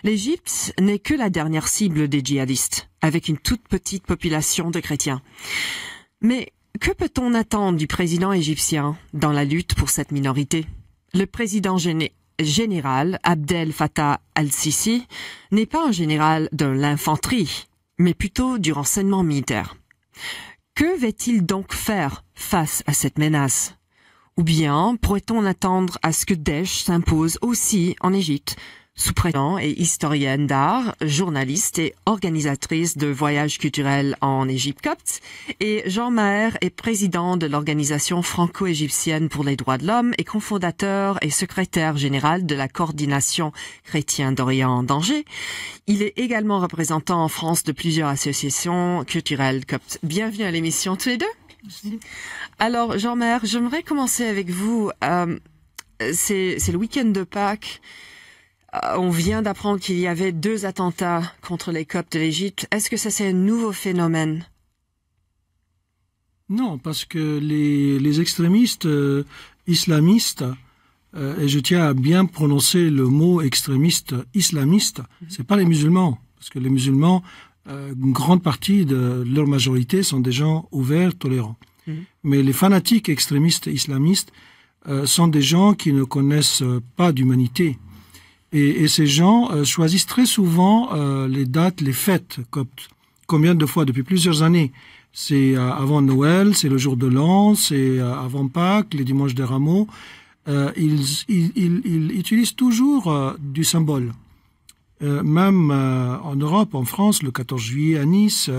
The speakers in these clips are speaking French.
L'Égypte n'est que la dernière cible des djihadistes, avec une toute petite population de chrétiens. Mais que peut-on attendre du président égyptien dans la lutte pour cette minorité? Le président général Abdel Fattah al-Sisi n'est pas un général de l'infanterie, mais plutôt du renseignement militaire. Que va-t-il donc faire face à cette menace? Ou bien pourrait-on attendre à ce que Daesh s'impose aussi en Égypte? Sous-président et historienne d'art, journaliste et organisatrice de voyages culturels en Égypte copte, et Jean Maher est président de l'Organisation franco-égyptienne pour les droits de l'homme et cofondateur et secrétaire général de la coordination chrétien d'Orient d'Angers. Il est également représentant en France de plusieurs associations culturelles coptes. Bienvenue à l'émission tous les deux. Merci. Alors Jean Maher, j'aimerais commencer avec vous. C'est le week-end de Pâques. On vient d'apprendre qu'il y avait 2 attentats contre les Coptes de l'Égypte. Est-ce que ça c'est un nouveau phénomène? Non, parce que les extrémistes islamistes, et je tiens à bien prononcer le mot extrémiste islamiste, c'est pas les musulmans, parce que les musulmans, une grande partie de leur majorité sont des gens ouverts, tolérants. Mais les fanatiques extrémistes islamistes sont des gens qui ne connaissent pas d'humanité. Et ces gens choisissent très souvent les dates, les fêtes coptes. Combien de fois? Depuis plusieurs années. C'est avant Noël, c'est le jour de l'an, c'est avant Pâques, les dimanches des Rameaux. Ils utilisent toujours du symbole. Même en Europe, en France, le 14 juillet à Nice,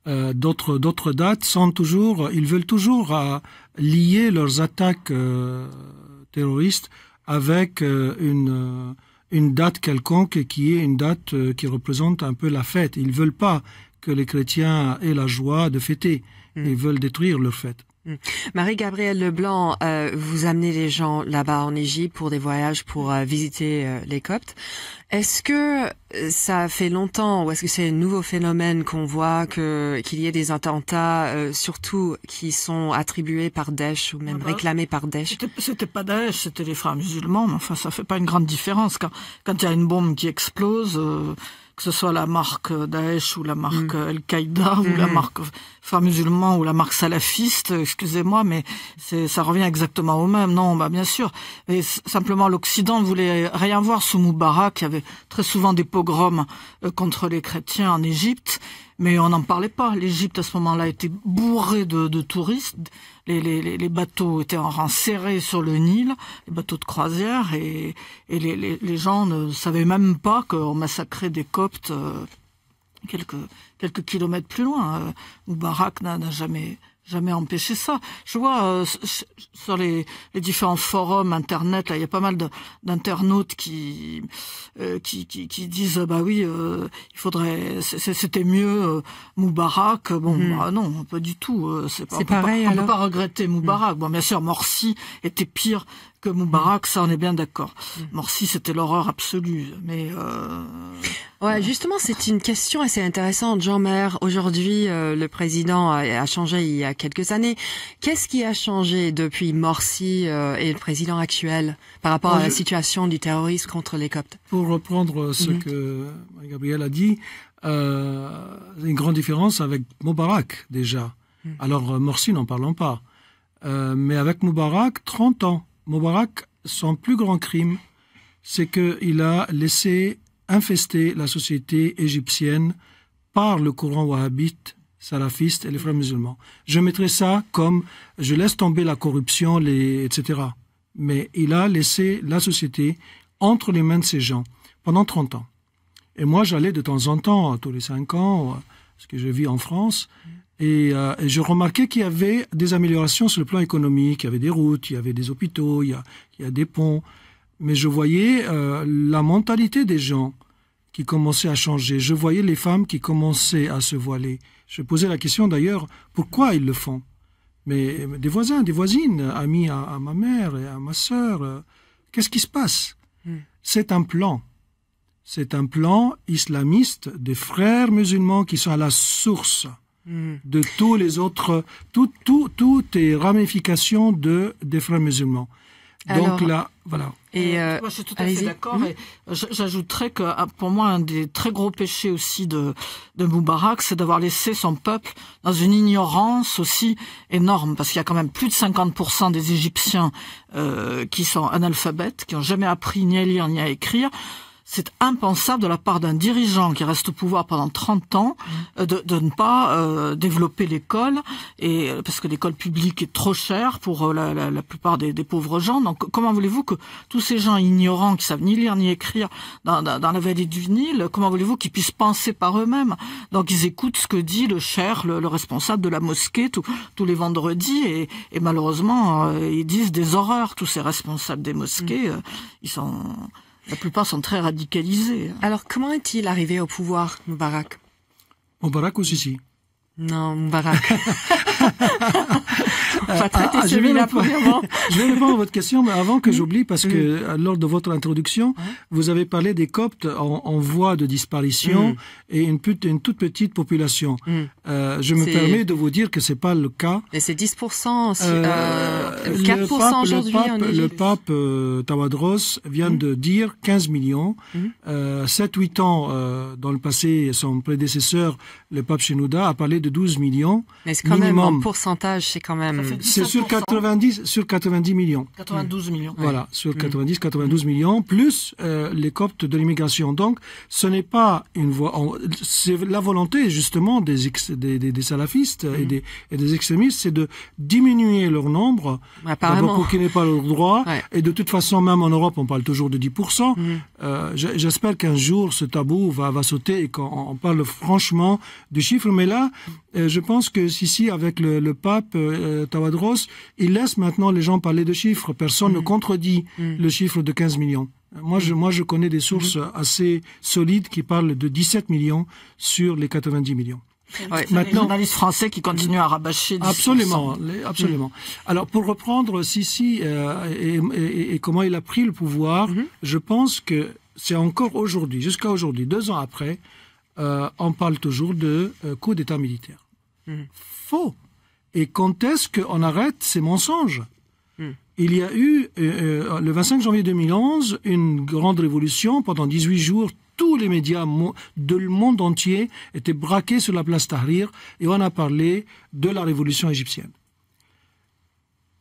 d'autres dates sont toujours, ils veulent toujours lier leurs attaques terroristes avec une date quelconque qui est une date qui représente un peu la fête. Ils veulent pas que les chrétiens aient la joie de fêter. Ils veulent détruire leur fête. Marie-Gabrielle Leblanc, vous amenez les gens là-bas en Égypte pour des voyages pour visiter les Coptes. Est-ce que ça fait longtemps ou est-ce que c'est un nouveau phénomène qu'on voit qu'il y ait des attentats, surtout qui sont attribués par Daesh ou même réclamés par Daesh? C'était pas Daesh, c'était les frères musulmans, mais enfin ça fait pas une grande différence quand il y a une bombe qui explose. Que ce soit la marque Daesh ou la marque Al-Qaïda ou la marque frères musulmans ou la marque salafiste, excusez-moi, mais ça revient exactement au même. Non, bien sûr. Et simplement l'Occident voulait rien voir sous Moubarak. Il y avait très souvent des pogroms contre les chrétiens en Égypte, mais on n'en parlait pas. L'Égypte à ce moment-là était bourrée de touristes. Les bateaux étaient en rang serré sur le Nil, les bateaux de croisière, et les gens ne savaient même pas qu'on massacrait des Coptes quelques kilomètres plus loin. Moubarak n'a jamais empêché ça. Je vois sur les différents forums internet, là, il y a pas mal d'internautes qui disent bah oui, il faudrait, c'était mieux Moubarak. Bon, non, pas du tout. C'est pareil. On peut pas regretter Moubarak. Bon, bien sûr, Morsi était pire que Moubarak, ça on est bien d'accord. Morsi, c'était l'horreur absolue, mais ouais, justement, c'est une question assez intéressante. Jean Maher, aujourd'hui, le président a changé il y a quelques années. Qu'est-ce qui a changé depuis Morsi et le président actuel par rapport à la situation du terrorisme contre les Coptes? Pour reprendre ce que Gabriel a dit, une grande différence avec Moubarak déjà. Alors Morsi, n'en parlons pas. Mais avec Moubarak, 30 ans. Moubarak, son plus grand crime, c'est qu'il a laissé infester la société égyptienne par le courant wahhabite, salafiste et les frères musulmans. Je mettrais ça comme je laisse tomber la corruption, etc. Mais il a laissé la société entre les mains de ces gens pendant 30 ans. Et moi, j'allais de temps en temps, tous les 5 ans, parce que je vis en France, et je remarquais qu'il y avait des améliorations sur le plan économique. Il y avait des routes, il y avait des hôpitaux, il y a des ponts. Mais je voyais la mentalité des gens qui commençait à changer. Je voyais les femmes qui commençaient à se voiler. Je posais la question d'ailleurs, pourquoi ils le font? Mais des voisins, des voisines, amis à ma mère et à ma sœur, qu'est-ce qui se passe? C'est un plan. C'est un plan islamiste des frères musulmans qui sont à la source de tous les autres, toutes les ramifications des frères musulmans. Donc là, voilà. Et moi, je suis tout à fait d'accord. Et j'ajouterais que pour moi, un des très gros péchés aussi de Moubarak, c'est d'avoir laissé son peuple dans une ignorance aussi énorme, parce qu'il y a quand même plus de 50% des Égyptiens qui sont analphabètes, qui n'ont jamais appris ni à lire ni à écrire. C'est impensable de la part d'un dirigeant qui reste au pouvoir pendant 30 ans de ne pas développer l'école, et parce que l'école publique est trop chère pour la plupart des pauvres gens. Donc comment voulez-vous que tous ces gens ignorants qui savent ni lire ni écrire dans la vallée du Nil, comment voulez-vous qu'ils puissent penser par eux-mêmes? Donc ils écoutent ce que dit le cheikh, le responsable de la mosquée tous les vendredis, et malheureusement ils disent des horreurs. Tous ces responsables des mosquées, la plupart sont très radicalisés. Alors, comment est-il arrivé au pouvoir, Moubarak? Moubarak ou Sisi? Non, Moubarak. On va traiter celui-là premièrement. Je vais répondre à votre question, mais avant que j'oublie, parce que lors de votre introduction, vous avez parlé des Coptes en voie de disparition et une toute petite population. Je me permets de vous dire que c'est pas le cas. Et c'est 10%, 4% aujourd'hui en Égypte. Le pape Tawadros vient de dire 15 millions. 7-8 ans dans le passé, son prédécesseur, le pape Shenouda, a parlé de 12 millions. Mais c'est quand même en pourcentage, c'est quand même... C'est sur 90 millions. 92 millions. Voilà, sur 92 millions, plus les Coptes de l'immigration. Donc, ce n'est pas une voie... C'est la volonté, justement, des salafistes et des extrémistes, c'est de diminuer leur nombre, d'abord pour qu'ils n'aient pas leur droit, et de toute façon, même en Europe, on parle toujours de 10%. J'espère qu'un jour, ce tabou va sauter et qu'on parle franchement du chiffre. Mais là, je pense que Sisi, avec le pape Tawadros, il laisse maintenant les gens parler de chiffres. Personne ne contredit le chiffre de 15 millions. Moi, je connais des sources assez solides qui parlent de 17 millions sur les 90 millions. Ouais, maintenant, les journalistes français qui continuent à rabâcher. Absolument. Alors, pour reprendre Sisi et comment il a pris le pouvoir, je pense que c'est encore aujourd'hui, jusqu'à aujourd'hui, 2 ans après, on parle toujours de coup d'État militaire. Faux. Et quand est-ce qu'on arrête ces mensonges? Il y a eu, le 25 janvier 2011, une grande révolution. Pendant 18 jours, tous les médias du monde entier étaient braqués sur la place Tahrir et on a parlé de la révolution égyptienne.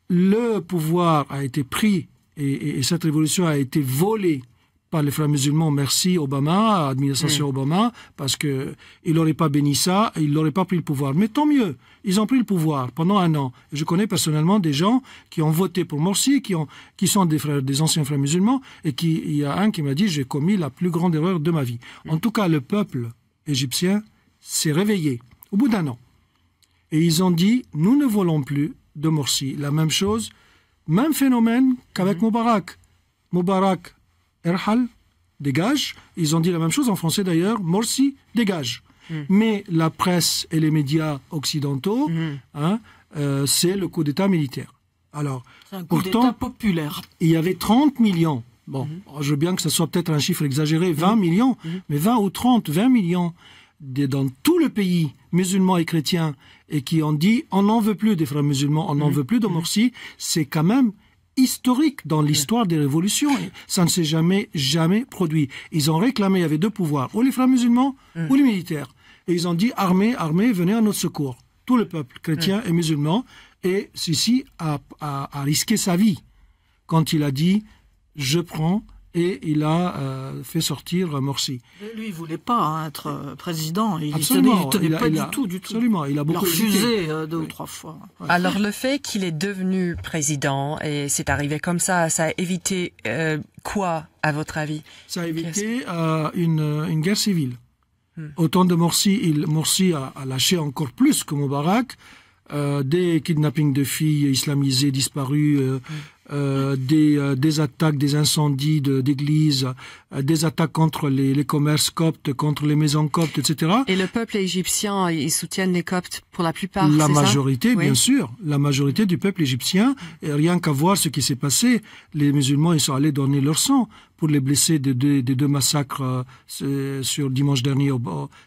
Le pouvoir a été pris et cette révolution a été volée par les frères musulmans, merci Obama, administration Obama, parce que il n'aurait pas béni ça, il n'aurait pas pris le pouvoir. Mais tant mieux, ils ont pris le pouvoir pendant 1 an. Je connais personnellement des gens qui ont voté pour Morsi, qui sont des anciens frères musulmans, et il y a un qui m'a dit, j'ai commis la plus grande erreur de ma vie. En tout cas, le peuple égyptien s'est réveillé au bout d'1 an. Et ils ont dit, nous ne voulons plus de Morsi. La même chose, même phénomène qu'avec Moubarak. Moubarak, Erhal, dégage. Ils ont dit la même chose en français d'ailleurs. Morsi, dégage. Mais la presse et les médias occidentaux, c'est le coup d'État militaire. Alors, c'est un coup d'État populaire. Il y avait 30 millions. Bon, je veux bien que ce soit peut-être un chiffre exagéré, 20 millions, mais 20 ou 30, 20 millions dans tout le pays, musulmans et chrétiens, et qui ont dit on n'en veut plus des frères musulmans, on n'en veut plus de Morsi, c'est quand même historique dans l'histoire des révolutions. Ça ne s'est jamais produit. Ils ont réclamé, il y avait 2 pouvoirs, ou les frères musulmans, ou les militaires. Et ils ont dit, armée, venez à notre secours. Tout le peuple, chrétien et musulman. Et Sisi a risqué sa vie quand il a dit, je prends, et il a fait sortir Morsi. Lui, il voulait pas être président. Il Absolument. Il tenait pas du tout. Absolument. Il a beaucoup refusé 2 ou 3 fois. Ouais. Alors, le fait qu'il est devenu président, et c'est arrivé comme ça a évité quoi, à votre avis? Ça a évité une guerre civile. Au temps de Morsi a lâché encore plus que Moubarak. Des kidnappings de filles islamisées disparues, des attaques, des incendies d'églises, des attaques contre les commerces coptes, contre les maisons coptes, etc. Et le peuple égyptien, ils soutiennent les coptes pour la plupart, La majorité, oui. Bien sûr. La majorité du peuple égyptien. Et rien qu'à voir ce qui s'est passé, les musulmans, ils sont allés donner leur sang pour les blessés des 2 massacres sur dimanche dernier.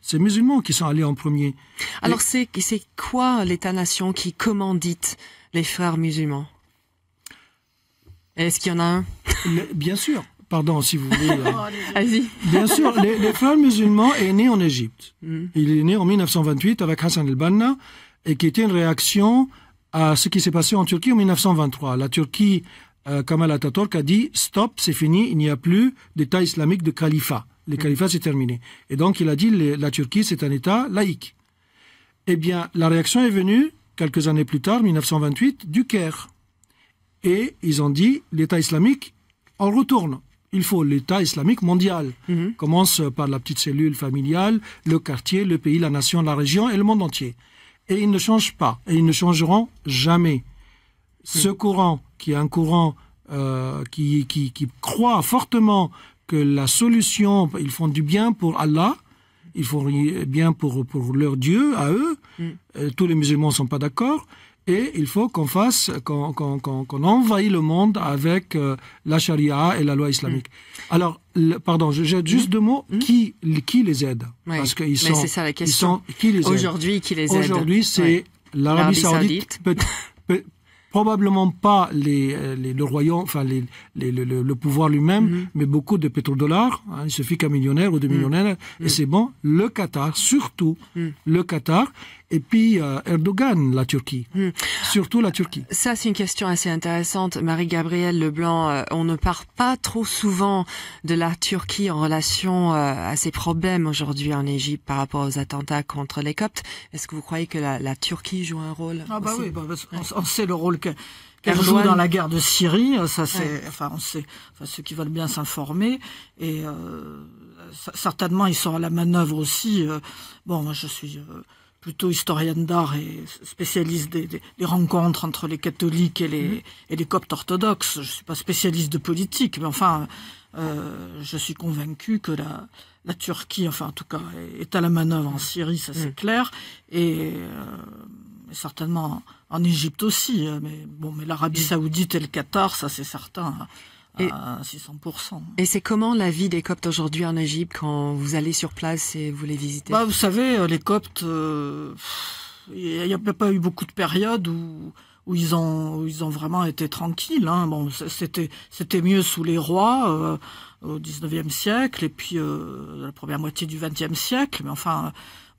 C'est les musulmans qui sont allés en premier. Alors c'est quoi l'État-nation qui commandite les frères musulmans? Est-ce qu'il y en a un? Bien sûr. Pardon, si vous voulez. Vas-y. Bien sûr, les frères musulmans est né en Égypte. Il est né en 1928 avec Hassan el-Banna et qui était une réaction à ce qui s'est passé en Turquie en 1923. La Turquie, Kemal Atatürk a dit « Stop, c'est fini, il n'y a plus d'État islamique de califat. Le califat, c'est terminé. » Et donc, il a dit « La Turquie, c'est un État laïque. » Eh bien, la réaction est venue, quelques années plus tard, 1928, du Caire. Et ils ont dit « L'État islamique, on retourne. » Il faut l'État islamique mondial. Commence par la petite cellule familiale, le quartier, le pays, la nation, la région et le monde entier. Et ils ne changent pas. Et ils ne changeront jamais. Ce courant, qui est un courant qui croit fortement que la solution, ils font du bien pour Allah, ils font bien pour leur Dieu, à eux. Tous les musulmans ne sont pas d'accord. Et il faut qu'on envahisse le monde avec la charia et la loi islamique. Alors, pardon, j'ai juste deux mots. Qui les aide? Parce qu'ils sont. Mais c'est ça la question. Qui les aide? Aujourd'hui, qui les aide? Aujourd'hui, c'est l'Arabie Saoudite. Probablement pas le royaume, enfin le pouvoir lui-même, mais beaucoup de pétrodollars. Il suffit qu'un millionnaire ou deux millionnaires, et c'est bon. Le Qatar, surtout le Qatar, et puis Erdogan, la Turquie. Surtout la Turquie. Ça, c'est une question assez intéressante. Marie-Gabrielle Leblanc, on ne parle pas trop souvent de la Turquie en relation à ses problèmes aujourd'hui en Égypte par rapport aux attentats contre les Coptes. Est-ce que vous croyez que la Turquie joue un rôle? Ah bah aussi? Oui, on sait le rôle qu'elle joue dans la guerre de Syrie. Ça, c'est, on sait, ceux qui veulent bien s'informer. Et certainement, ils sont à la manœuvre aussi. Moi, je suis plutôt historienne d'art et spécialiste des rencontres entre les catholiques et les coptes orthodoxes. Je suis pas spécialiste de politique, mais enfin, je suis convaincu que la Turquie, enfin en tout cas, est à la manœuvre en Syrie, ça c'est clair, et certainement en Égypte aussi. Mais l'Arabie Saoudite et le Qatar, ça c'est certain. À 600%. Et c'est comment la vie des Coptes aujourd'hui en Égypte quand vous allez sur place et vous les visitez? Vous savez, les Coptes, il n'y a pas eu beaucoup de périodes où ils ont vraiment été tranquilles. C'était mieux sous les rois au 19e siècle et puis la première moitié du 20e siècle. Mais enfin,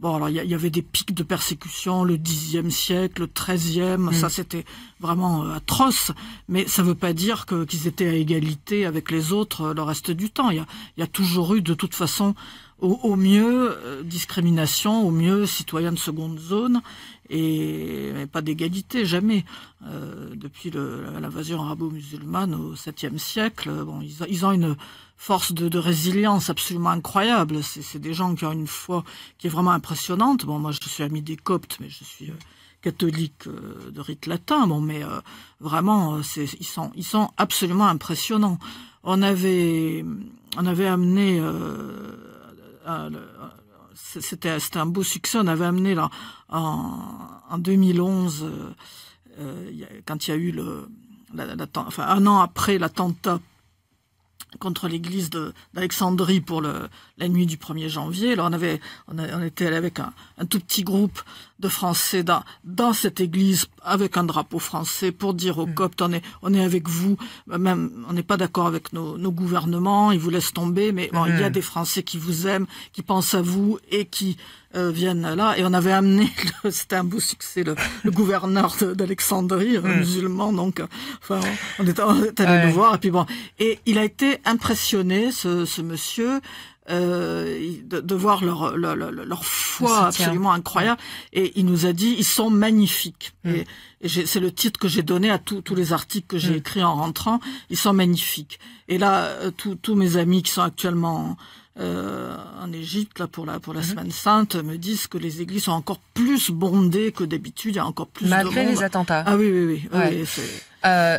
alors il y avait des pics de persécution le 10e siècle, le 13e, ça c'était vraiment atroce, mais ça veut pas dire qu'ils étaient à égalité avec les autres le reste du temps. Il y a toujours eu de toute façon au mieux discrimination, au mieux citoyens de seconde zone, mais pas d'égalité, jamais. Depuis l'invasion arabo-musulmane au 7e siècle, ils ont une force de résilience absolument incroyable. C'est des gens qui ont une foi qui est vraiment impressionnante. Moi je suis ami des Coptes, mais je suis catholique de rite latin. Vraiment, ils sont absolument impressionnants. On avait amené c'était un beau succès. On avait amené là en 2011, quand il y a eu un an après l'attentat contre l'église d'Alexandrie pour la nuit du 1er janvier. Là, on était allé avec un tout petit groupe de Français dans cette église avec un drapeau français pour dire aux Coptes, on est avec vous, même on n'est pas d'accord avec nos gouvernements, ils vous laissent tomber, mais il y a des Français qui vous aiment, qui pensent à vous et qui viennent là. Et on avait amené, c'était un beau succès, le gouverneur d'Alexandrie, musulman, donc on est allé le voir, et puis et il a été impressionné, ce monsieur, de voir leur foi absolument incroyable, et il nous a dit ils sont magnifiques, et c'est le titre que j'ai donné à tous les articles que j'ai écrits en rentrant. Ils sont magnifiques. Et là, tous mes amis qui sont actuellement en Égypte là pour la Semaine Sainte me disent que les églises sont encore plus bondées que d'habitude. Il y a encore plus malgré de monde. Les attentats. Ah oui.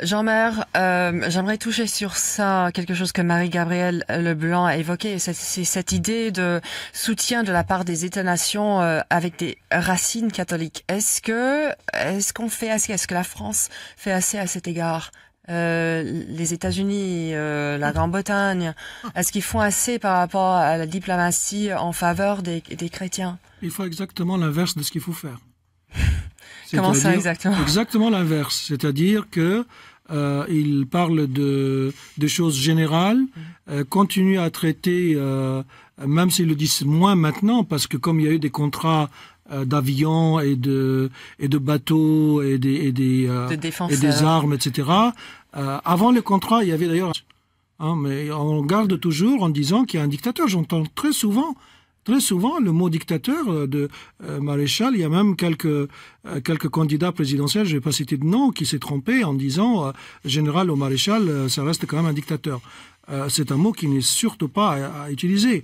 Jean-Mer, j'aimerais toucher sur ça, quelque chose que Marie-Gabrielle Leblanc a évoqué, c'est cette idée de soutien de la part des États-nations avec des racines catholiques. Est-ce qu'on fait assez? Est-ce que la France fait assez à cet égard? Les États-Unis, la Grande-Bretagne, est-ce qu'ils font assez par rapport à la diplomatie en faveur des chrétiens? Il faut exactement l'inverse de ce qu'il faut faire. Comment ça exactement? Exactement l'inverse. C'est-à-dire que il parle de choses générales, continue à traiter, même s'ils le disent moins maintenant, parce que comme il y a eu des contrats d'avions et de bateaux et des armes, etc. Avant le contrat, il y avait d'ailleurs, mais on garde toujours en disant qu'il y a un dictateur. J'entends très souvent le mot dictateur de maréchal. Il y a même quelques candidats présidentiels, je ne vais pas citer de nom, qui s'est trompé en disant général au maréchal, ça reste quand même un dictateur. C'est un mot qui n'est surtout pas à utiliser.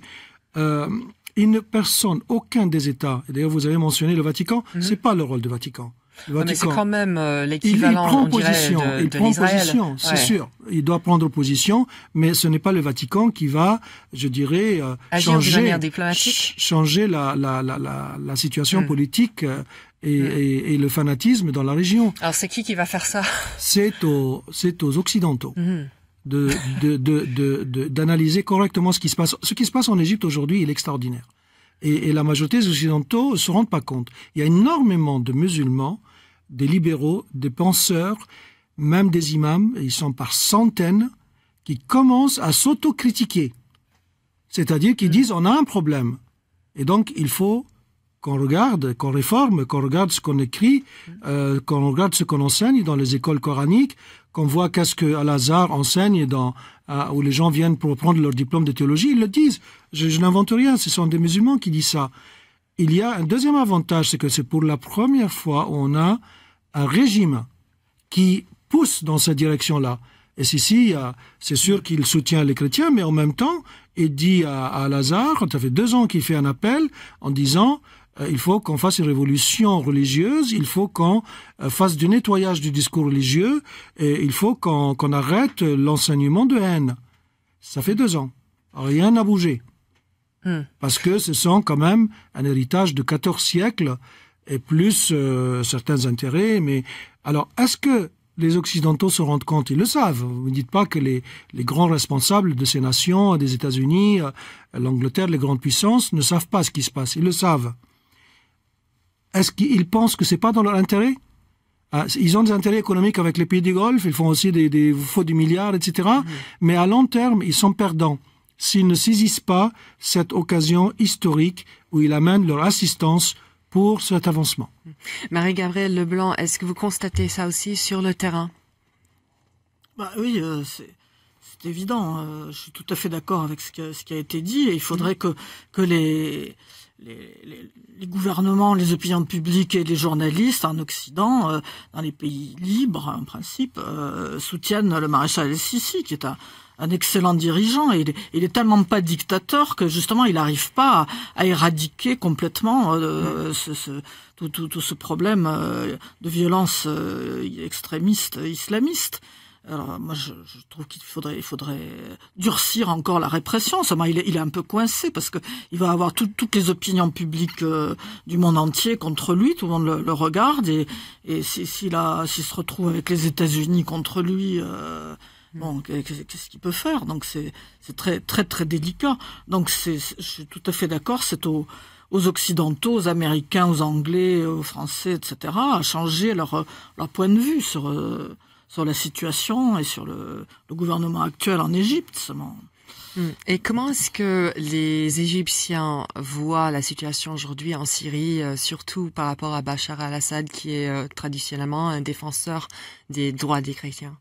Aucun des États, et d'ailleurs vous avez mentionné le Vatican, c'est pas le rôle du Vatican. Le Vatican, mais c'est quand même l'équivalent, il prend position, c'est sûr. Il doit prendre position, mais ce n'est pas le Vatican qui va, je dirais, changer la situation politique et le fanatisme dans la région. Alors c'est qui va faire ça? C'est aux Occidentaux. D'analyser correctement ce qui se passe. Ce qui se passe en Égypte aujourd'hui, il est extraordinaire. Et la majorité des Occidentaux ne se rendent pas compte. Il y a énormément de musulmans, des libéraux, des penseurs, même des imams, ils sont par centaines, qui commencent à s'autocritiquer. C'est-à-dire qu'ils disent, on a un problème. Et donc, il faut qu'on regarde, qu'on réforme, qu'on regarde ce qu'on écrit, qu'on regarde ce qu'on enseigne dans les écoles coraniques, qu'on voit qu'est-ce que Al-Azhar enseigne où les gens viennent pour prendre leur diplôme de théologie, ils le disent. Je n'invente rien, ce sont des musulmans qui disent ça. Il y a un deuxième avantage, c'est que c'est pour la première fois où on a un régime qui pousse dans cette direction-là. Et c'est sûr qu'il soutient les chrétiens, mais en même temps, il dit à Al-Azhar, ça fait 2 ans qu'il fait un appel en disant il faut qu'on fasse une révolution religieuse, il faut qu'on fasse du nettoyage du discours religieux, et il faut qu'on arrête l'enseignement de haine. Ça fait 2 ans. Rien n'a bougé. Parce que ce sont quand même un héritage de 14 siècles, et plus certains intérêts. Mais alors, est-ce que les Occidentaux se rendent compte? Ils le savent. Vous ne dites pas que les grands responsables de ces nations, des États-Unis, l'Angleterre, les grandes puissances, ne savent pas ce qui se passe. Ils le savent. Est-ce qu'ils pensent que c'est pas dans leur intérêt? Ils ont des intérêts économiques avec les pays du Golfe, ils font aussi des faux du milliard, etc. Mais à long terme, ils sont perdants s'ils ne saisissent pas cette occasion historique où ils amènent leur assistance pour cet avancement. Marie-Gabrielle Leblanc, est-ce que vous constatez ça aussi sur le terrain? Oui, c'est évident. Je suis tout à fait d'accord avec ce qui a été dit. Et il faudrait que les gouvernements, les opinions publiques et les journalistes en Occident, dans les pays libres, en principe, soutiennent le maréchal El-Sisi, qui est un excellent dirigeant. Et il est tellement pas dictateur que justement il n'arrive pas à éradiquer complètement tout ce problème de violence extrémiste, islamiste. Alors moi je trouve qu'il faudrait durcir encore la répression. Seulement il est un peu coincé parce que il va avoir toutes les opinions publiques du monde entier contre lui. Tout le monde le regarde et s'il se retrouve avec les États-Unis contre lui, bon, qu'est-ce qu'il peut faire? Donc c'est très très très délicat. Donc je suis tout à fait d'accord. C'est aux Occidentaux, aux Américains, aux Anglais, aux Français, etc. à changer leur point de vue sur la situation et sur le gouvernement actuel en Égypte seulement. Et comment est-ce que les Égyptiens voient la situation aujourd'hui en Syrie, surtout par rapport à Bachar al-Assad, qui est traditionnellement un défenseur des droits des chrétiens?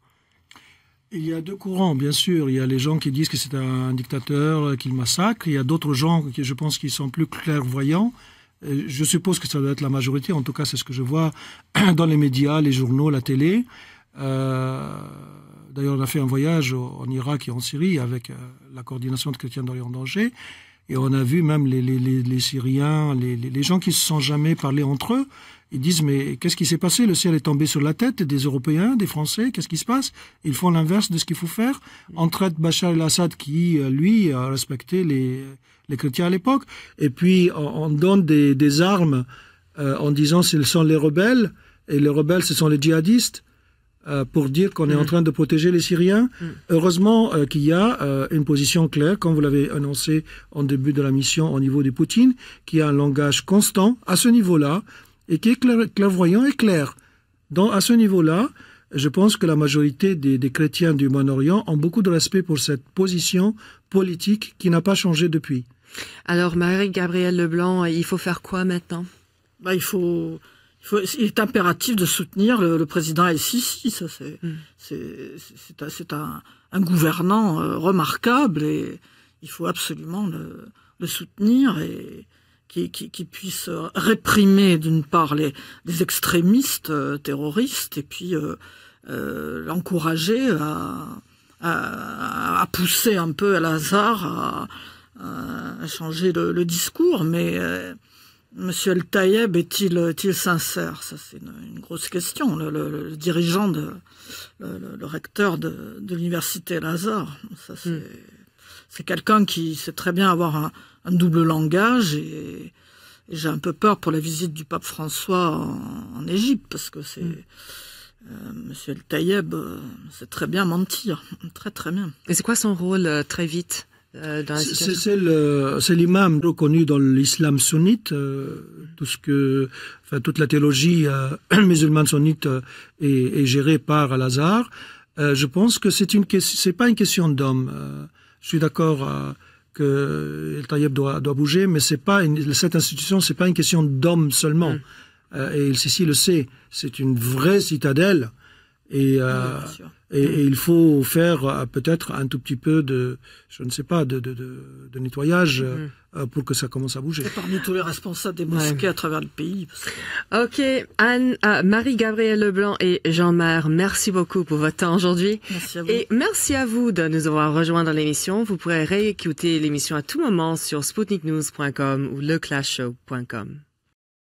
Il y a 2 courants, bien sûr. Il y a les gens qui disent que c'est un dictateur, qu'il massacre. Il y a d'autres gens qui, je pense, qui sont plus clairvoyants. Je suppose que ça doit être la majorité. En tout cas, c'est ce que je vois dans les médias, les journaux, la télé. D'ailleurs, on a fait un voyage en Irak et en Syrie avec la coordination de chrétiens d'Orient danger, et on a vu même les Syriens, les gens qui se sont jamais parlé entre eux. Ils disent mais qu'est-ce qui s'est passé? Le ciel est tombé sur la tête des Européens, des Français. Qu'est-ce qui se passe? Ils font l'inverse de ce qu'il faut faire. On traite Bachar el-Assad qui, lui, a respecté les chrétiens à l'époque. Et puis on donne des armes en disant ce sont les rebelles, et les rebelles ce sont les djihadistes. Pour dire qu'on est en train de protéger les Syriens. Heureusement qu'il y a une position claire, comme vous l'avez annoncé en début de la mission au niveau de Poutine, qui a un langage constant à ce niveau-là, et qui est clairvoyant et clair. À ce niveau-là, Je pense que la majorité des chrétiens du Moyen-Orient ont beaucoup de respect pour cette position politique qui n'a pas changé depuis. Alors, Marie-Gabrielle Leblanc, il faut faire quoi maintenant? Il est impératif de soutenir le président El-Sisi. Ça, c'est un gouvernant remarquable et il faut absolument le soutenir et qui puisse réprimer d'une part les extrémistes terroristes et puis l'encourager à pousser un peu Al-Azhar à changer le discours. Mais Monsieur El Tayeb est-il sincère? Ça, c'est une grosse question. Le dirigeant le recteur de l'université Al-Azhar, ça c'est quelqu'un qui sait très bien avoir un double langage et j'ai un peu peur pour la visite du pape François en Égypte parce que c'est Monsieur El Tayeb sait très bien mentir, très très bien. Et c'est quoi son rôle très vite dans la situation? C'est l'imam reconnu dans l'islam sunnite, toute la théologie musulmane sunnite est gérée par Al-Azhar. Je pense que c'est pas une question d'homme. Je suis d'accord que El Tayeb doit bouger, mais cette institution, c'est pas une question d'homme seulement. Et El Sisi le sait. C'est une vraie citadelle. Et il faut faire peut-être un tout petit peu de nettoyage pour que ça commence à bouger. Et parmi tous les responsables des mosquées à travers le pays. Ok, Marie-Gabrielle Leblanc et Jean Maire, merci beaucoup pour votre temps aujourd'hui. Merci à vous. Et merci à vous de nous avoir rejoints dans l'émission. Vous pourrez réécouter l'émission à tout moment sur sputniknews.com ou leclashshow.com.